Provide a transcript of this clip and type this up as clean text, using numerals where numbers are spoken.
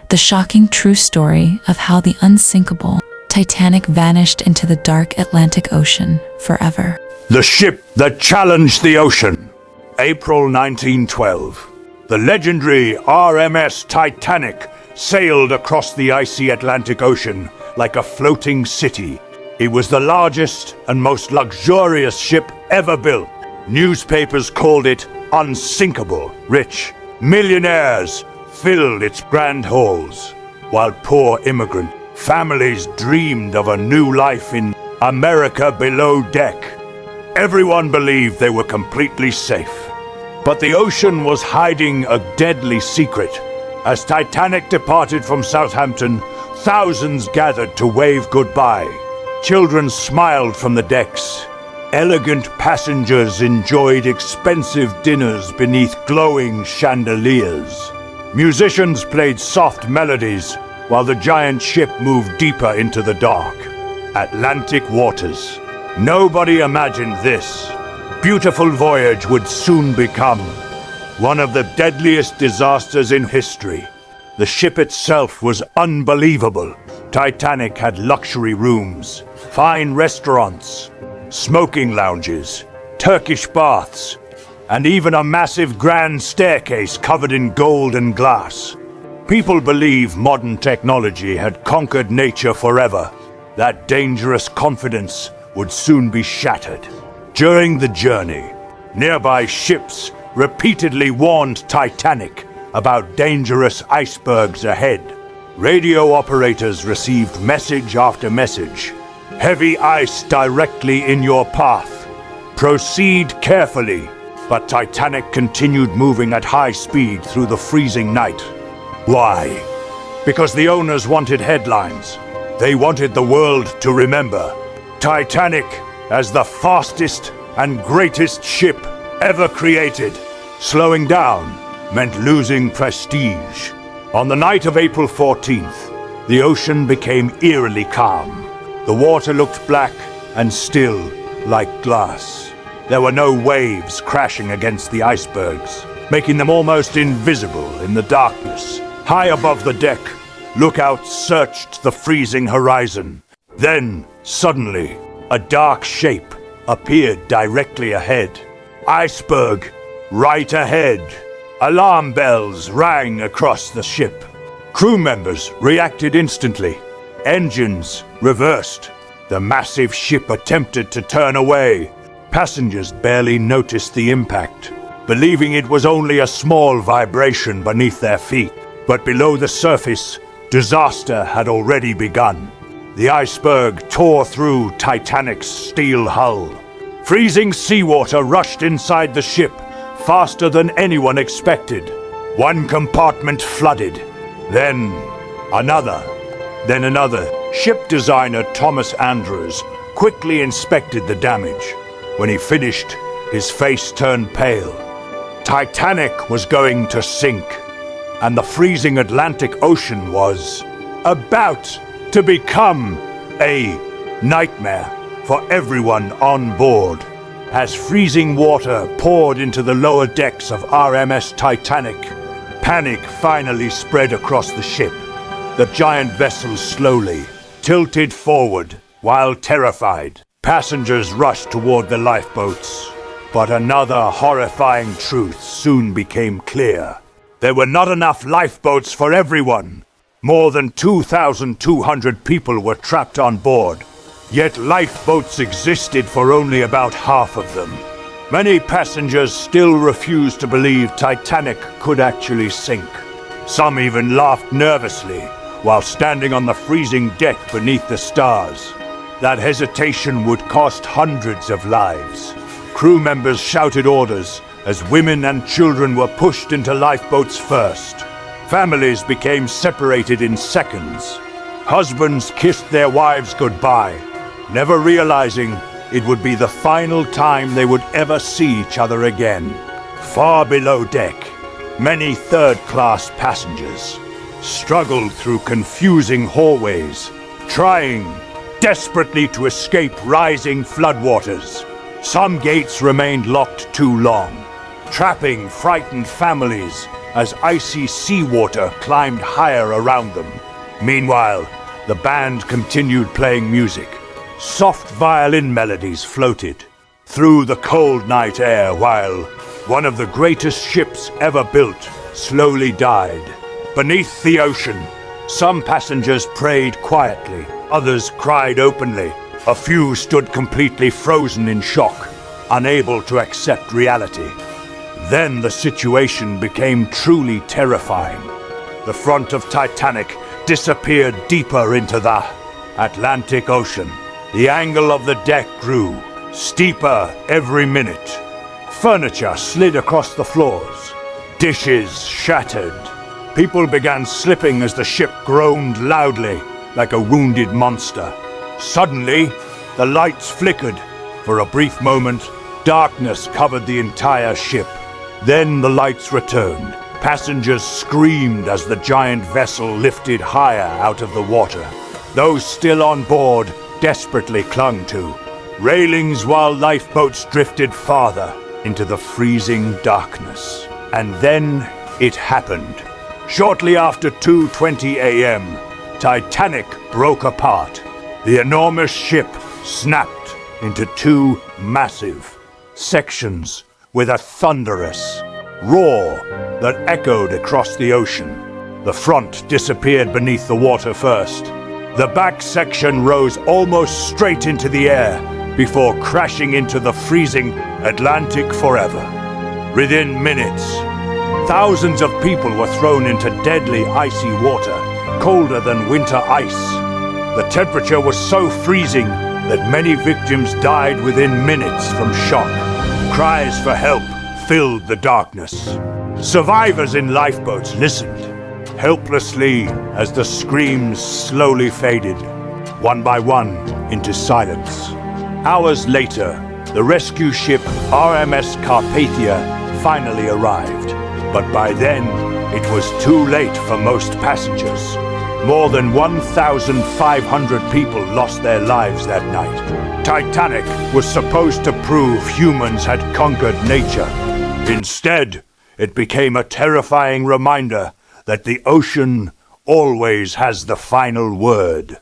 the shocking true story of how the unsinkable Titanic vanished into the dark Atlantic Ocean forever. The ship that challenged the ocean. April 1912. The legendary RMS Titanic sailed across the icy Atlantic Ocean like a floating city. It was the largest and most luxurious ship ever built. Newspapers called it unsinkable. Rich millionaires filled its grand halls, while poor immigrant families dreamed of a new life in America below deck. Everyone believed they were completely safe. But the ocean was hiding a deadly secret. As Titanic departed from Southampton, thousands gathered to wave goodbye. Children smiled from the decks. Elegant passengers enjoyed expensive dinners beneath glowing chandeliers. Musicians played soft melodies while the giant ship moved deeper into the dark Atlantic waters. Nobody imagined this beautiful voyage would soon become one of the deadliest disasters in history. The ship itself was unbelievable. Titanic had luxury rooms, fine restaurants, smoking lounges, Turkish baths, and even a massive grand staircase covered in gold and glass. People believe modern technology had conquered nature forever. That dangerous confidence would soon be shattered. During the journey, nearby ships repeatedly warned Titanic about dangerous icebergs ahead. Radio operators received message after message. Heavy ice directly in your path. Proceed carefully. But Titanic continued moving at high speed through the freezing night. Why? Because the owners wanted headlines. They wanted the world to remember Titanic as the fastest and greatest ship ever created. Slowing down meant losing prestige. On the night of April 14th, the ocean became eerily calm. The water looked black and still like glass. There were no waves crashing against the icebergs, making them almost invisible in the darkness. High above the deck, lookouts searched the freezing horizon. Then, suddenly, a dark shape appeared directly ahead. Iceberg, right ahead. Alarm bells rang across the ship. Crew members reacted instantly. Engines reversed. The massive ship attempted to turn away. Passengers barely noticed the impact, believing it was only a small vibration beneath their feet. But below the surface, disaster had already begun. The iceberg tore through Titanic's steel hull. Freezing seawater rushed inside the ship faster than anyone expected. One compartment flooded, then another. Ship designer Thomas Andrews quickly inspected the damage. When he finished, his face turned pale. Titanic was going to sink, and the freezing Atlantic Ocean was about to become a nightmare for everyone on board. As freezing water poured into the lower decks of RMS Titanic, panic finally spread across the ship. The giant vessel slowly tilted forward while terrified. Passengers rushed toward the lifeboats, but another horrifying truth soon became clear. There were not enough lifeboats for everyone. More than 2,200 people were trapped on board, yet lifeboats existed for only about half of them. Many passengers still refused to believe Titanic could actually sink. Some even laughed nervously while standing on the freezing deck beneath the stars. That hesitation would cost hundreds of lives. Crew members shouted orders as women and children were pushed into lifeboats first. Families became separated in seconds. Husbands kissed their wives goodbye, never realizing it would be the final time they would ever see each other again. Far below deck, many third-class passengers struggled through confusing hallways, trying desperately to escape rising floodwaters. Some gates remained locked too long, trapping frightened families as icy seawater climbed higher around them. Meanwhile, the band continued playing music. Soft violin melodies floated through the cold night air while one of the greatest ships ever built slowly died. Beneath the ocean, some passengers prayed quietly, others cried openly. A few stood completely frozen in shock, unable to accept reality. Then the situation became truly terrifying. The front of Titanic disappeared deeper into the Atlantic Ocean. The angle of the deck grew steeper every minute. Furniture slid across the floors. Dishes shattered. People began slipping as the ship groaned loudly like a wounded monster. Suddenly, the lights flickered. For a brief moment, darkness covered the entire ship. Then the lights returned. Passengers screamed as the giant vessel lifted higher out of the water. Those still on board desperately clung to railings while lifeboats drifted farther into the freezing darkness. And then it happened. Shortly after 2:20 a.m., Titanic broke apart. The enormous ship snapped into two massive sections with a thunderous roar that echoed across the ocean. The front disappeared beneath the water first. The back section rose almost straight into the air before crashing into the freezing Atlantic forever. Within minutes, thousands of people were thrown into deadly icy water, colder than winter ice. The temperature was so freezing that many victims died within minutes from shock. Cries for help filled the darkness. Survivors in lifeboats listened helplessly as the screams slowly faded, one by one, into silence. Hours later, the rescue ship RMS Carpathia finally arrived. But by then, it was too late for most passengers. More than 1,500 people lost their lives that night. Titanic was supposed to prove humans had conquered nature. Instead, it became a terrifying reminder that the ocean always has the final word.